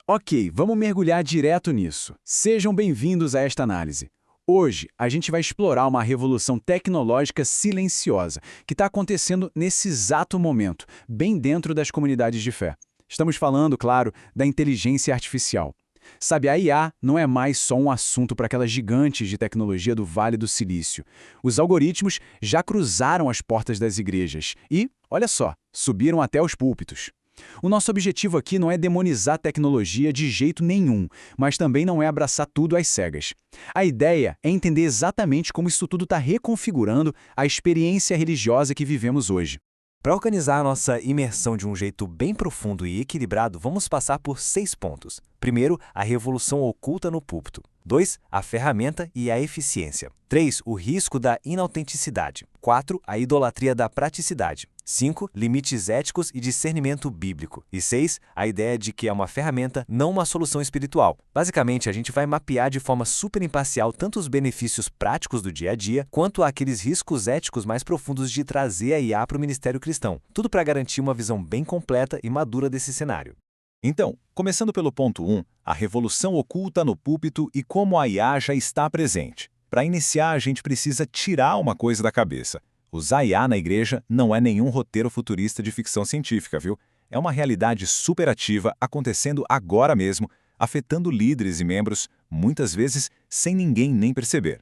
Ok, vamos mergulhar direto nisso. Sejam bem-vindos a esta análise. Hoje, a gente vai explorar uma revolução tecnológica silenciosa que está acontecendo nesse exato momento, bem dentro das comunidades de fé. Estamos falando, claro, da inteligência artificial. Sabe, a IA não é mais só um assunto para aquelas gigantes de tecnologia do Vale do Silício. Os algoritmos já cruzaram as portas das igrejas e, olha só, subiram até os púlpitos. O nosso objetivo aqui não é demonizar a tecnologia de jeito nenhum, mas também não é abraçar tudo às cegas. A ideia é entender exatamente como isso tudo está reconfigurando a experiência religiosa que vivemos hoje. Para organizar a nossa imersão de um jeito bem profundo e equilibrado, vamos passar por 6 pontos. Primeiro, a revolução oculta no púlpito. 2, a ferramenta e a eficiência. 3, o risco da inautenticidade. 4, a idolatria da praticidade. 5, limites éticos e discernimento bíblico. E 6, a ideia de que é uma ferramenta, não uma solução espiritual. Basicamente, a gente vai mapear de forma super imparcial tanto os benefícios práticos do dia a dia, quanto aqueles riscos éticos mais profundos de trazer a IA para o ministério cristão. Tudo para garantir uma visão bem completa e madura desse cenário. Então, começando pelo ponto 1, a revolução oculta no púlpito e como a IA já está presente. Para iniciar, a gente precisa tirar uma coisa da cabeça. Usar IA na igreja não é nenhum roteiro futurista de ficção científica, viu? É uma realidade superativa acontecendo agora mesmo, afetando líderes e membros, muitas vezes sem ninguém nem perceber.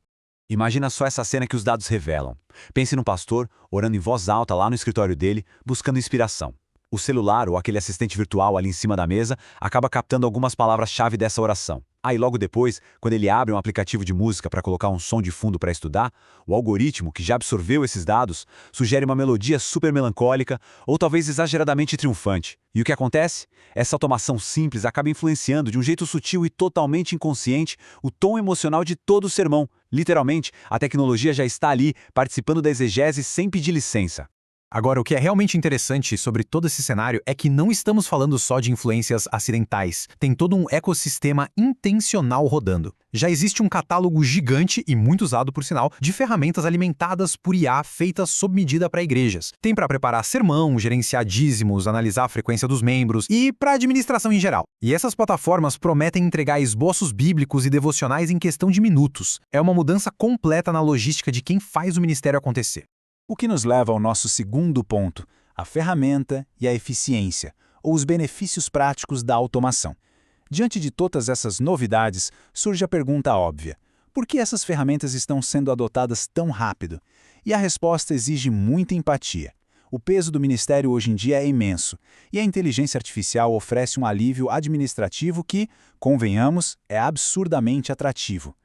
Imagina só essa cena que os dados revelam. Pense num pastor orando em voz alta lá no escritório dele, buscando inspiração. O celular ou aquele assistente virtual ali em cima da mesa acaba captando algumas palavras-chave dessa oração. Aí logo depois, quando ele abre um aplicativo de música para colocar um som de fundo para estudar, o algoritmo, que já absorveu esses dados, sugere uma melodia super melancólica ou talvez exageradamente triunfante. E o que acontece? Essa automação simples acaba influenciando de um jeito sutil e totalmente inconsciente o tom emocional de todo o sermão. Literalmente, a tecnologia já está ali, participando da exegese sem pedir licença. Agora, o que é realmente interessante sobre todo esse cenário é que não estamos falando só de influências acidentais. Tem todo um ecossistema intencional rodando. Já existe um catálogo gigante, e muito usado por sinal, de ferramentas alimentadas por IA feitas sob medida para igrejas. Tem para preparar sermão, gerenciar dízimos, analisar a frequência dos membros e para administração em geral. E essas plataformas prometem entregar esboços bíblicos e devocionais em questão de minutos. É uma mudança completa na logística de quem faz o ministério acontecer. O que nos leva ao nosso segundo ponto, a ferramenta e a eficiência, ou os benefícios práticos da automação. Diante de todas essas novidades, surge a pergunta óbvia: por que essas ferramentas estão sendo adotadas tão rápido? E a resposta exige muita empatia. O peso do ministério hoje em dia é imenso, e a inteligência artificial oferece um alívio administrativo que, convenhamos, é absurdamente atrativo.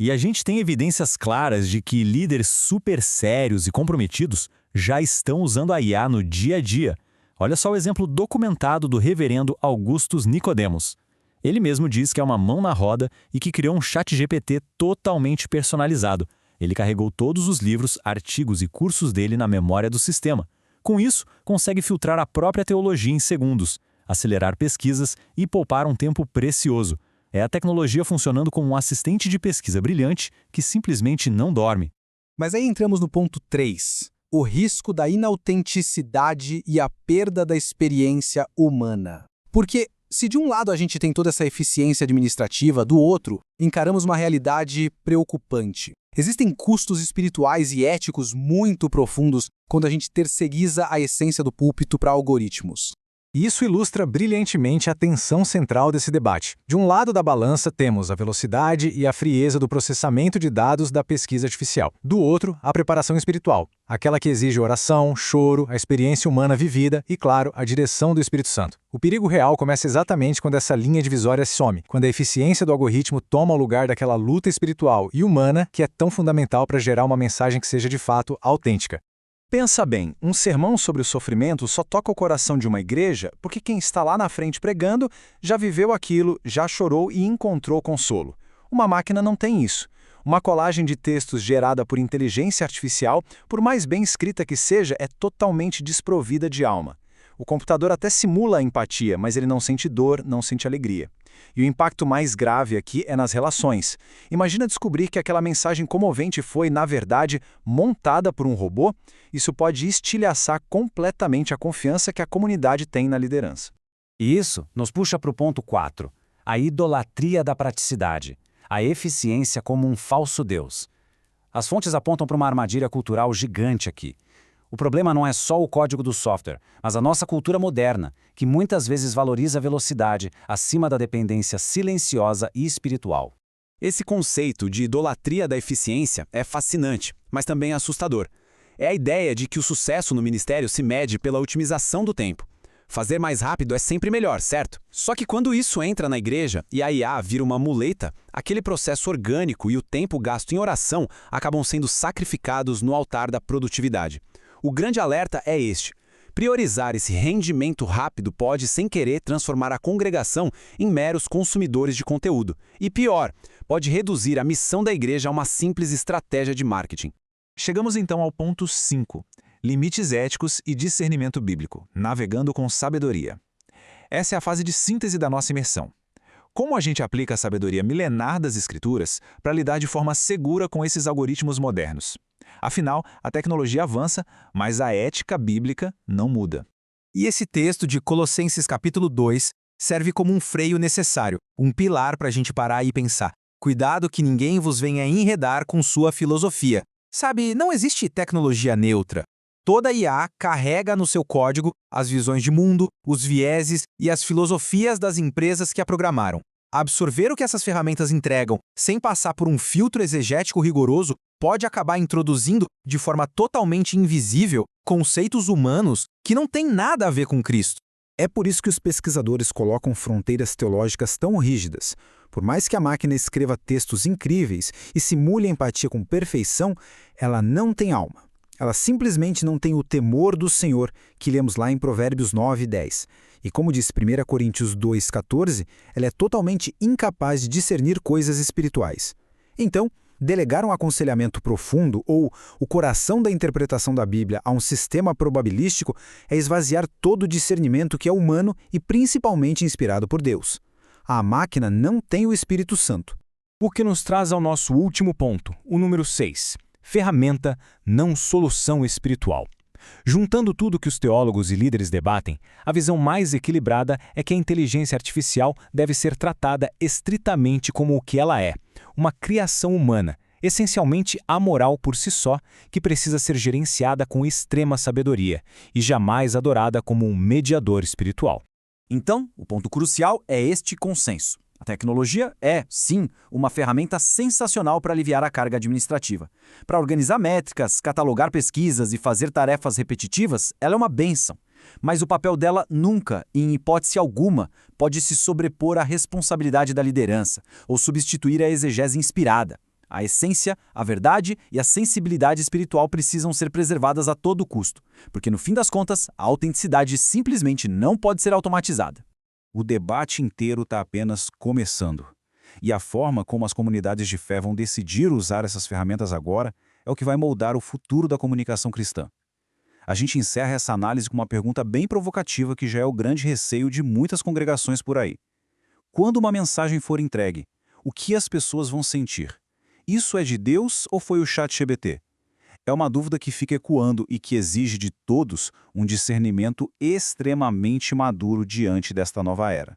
E a gente tem evidências claras de que líderes super sérios e comprometidos já estão usando a IA no dia a dia. Olha só o exemplo documentado do reverendo Augustus Nicodemos. Ele mesmo diz que é uma mão na roda e que criou um chat GPT totalmente personalizado. Ele carregou todos os livros, artigos e cursos dele na memória do sistema. Com isso, consegue filtrar a própria teologia em segundos, acelerar pesquisas e poupar um tempo precioso. É a tecnologia funcionando como um assistente de pesquisa brilhante que simplesmente não dorme. Mas aí entramos no ponto 3, o risco da inautenticidade e a perda da experiência humana. Porque, se de um lado a gente tem toda essa eficiência administrativa, do outro, encaramos uma realidade preocupante. Existem custos espirituais e éticos muito profundos quando a gente terceiriza a essência do púlpito para algoritmos. Isso ilustra brilhantemente a tensão central desse debate. De um lado da balança temos a velocidade e a frieza do processamento de dados da pesquisa artificial. Do outro, a preparação espiritual, aquela que exige oração, choro, a experiência humana vivida e, claro, a direção do Espírito Santo. O perigo real começa exatamente quando essa linha divisória some, quando a eficiência do algoritmo toma o lugar daquela luta espiritual e humana que é tão fundamental para gerar uma mensagem que seja de fato autêntica. Pensa bem, um sermão sobre o sofrimento só toca o coração de uma igreja porque quem está lá na frente pregando já viveu aquilo, já chorou e encontrou consolo. Uma máquina não tem isso. Uma colagem de textos gerada por inteligência artificial, por mais bem escrita que seja, é totalmente desprovida de alma. O computador até simula a empatia, mas ele não sente dor, não sente alegria. E o impacto mais grave aqui é nas relações. Imagina descobrir que aquela mensagem comovente foi, na verdade, montada por um robô. Isso pode estilhaçar completamente a confiança que a comunidade tem na liderança. E isso nos puxa para o ponto 4, A idolatria da praticidade, a eficiência como um falso Deus. As fontes apontam para uma armadilha cultural gigante aqui. O problema não é só o código do software, mas a nossa cultura moderna, que muitas vezes valoriza a velocidade acima da dependência silenciosa e espiritual. Esse conceito de idolatria da eficiência é fascinante, mas também assustador. É a ideia de que o sucesso no ministério se mede pela otimização do tempo. Fazer mais rápido é sempre melhor, certo? Só que quando isso entra na igreja e a IA vira uma muleta, aquele processo orgânico e o tempo gasto em oração acabam sendo sacrificados no altar da produtividade. O grande alerta é este. Priorizar esse rendimento rápido pode, sem querer, transformar a congregação em meros consumidores de conteúdo. E pior, pode reduzir a missão da igreja a uma simples estratégia de marketing. Chegamos então ao ponto 5. Limites éticos e discernimento bíblico, navegando com sabedoria. Essa é a fase de síntese da nossa imersão. Como a gente aplica a sabedoria milenar das Escrituras para lidar de forma segura com esses algoritmos modernos? Afinal, a tecnologia avança, mas a ética bíblica não muda. E esse texto de Colossenses capítulo 2 serve como um freio necessário, um pilar para a gente parar e pensar. Cuidado que ninguém vos venha enredar com sua filosofia. Sabe, não existe tecnologia neutra. Toda IA carrega no seu código as visões de mundo, os vieses e as filosofias das empresas que a programaram. Absorver o que essas ferramentas entregam sem passar por um filtro exegético rigoroso pode acabar introduzindo, de forma totalmente invisível, conceitos humanos que não têm nada a ver com Cristo. É por isso que os pesquisadores colocam fronteiras teológicas tão rígidas. Por mais que a máquina escreva textos incríveis e simule a empatia com perfeição, ela não tem alma. Ela simplesmente não tem o temor do Senhor, que lemos lá em Provérbios 9 e 10. E como diz 1 Coríntios 2,14, ela é totalmente incapaz de discernir coisas espirituais. Então, delegar um aconselhamento profundo ou o coração da interpretação da Bíblia a um sistema probabilístico é esvaziar todo o discernimento que é humano e principalmente inspirado por Deus. A máquina não tem o Espírito Santo. O que nos traz ao nosso último ponto, o número 6. Ferramenta, não solução espiritual. Juntando tudo que os teólogos e líderes debatem, a visão mais equilibrada é que a inteligência artificial deve ser tratada estritamente como o que ela é, uma criação humana, essencialmente amoral por si só, que precisa ser gerenciada com extrema sabedoria e jamais adorada como um mediador espiritual. Então, o ponto crucial é este consenso. A tecnologia é, sim, uma ferramenta sensacional para aliviar a carga administrativa. Para organizar métricas, catalogar pesquisas e fazer tarefas repetitivas, ela é uma bênção. Mas o papel dela nunca, em hipótese alguma, pode se sobrepor à responsabilidade da liderança ou substituir a exegese inspirada. A essência, a verdade e a sensibilidade espiritual precisam ser preservadas a todo custo, porque no fim das contas, a autenticidade simplesmente não pode ser automatizada. O debate inteiro está apenas começando. E a forma como as comunidades de fé vão decidir usar essas ferramentas agora é o que vai moldar o futuro da comunicação cristã. A gente encerra essa análise com uma pergunta bem provocativa que já é o grande receio de muitas congregações por aí. Quando uma mensagem for entregue, o que as pessoas vão sentir? Isso é de Deus ou foi o ChatGPT? É uma dúvida que fica ecoando e que exige de todos um discernimento extremamente maduro diante desta nova era.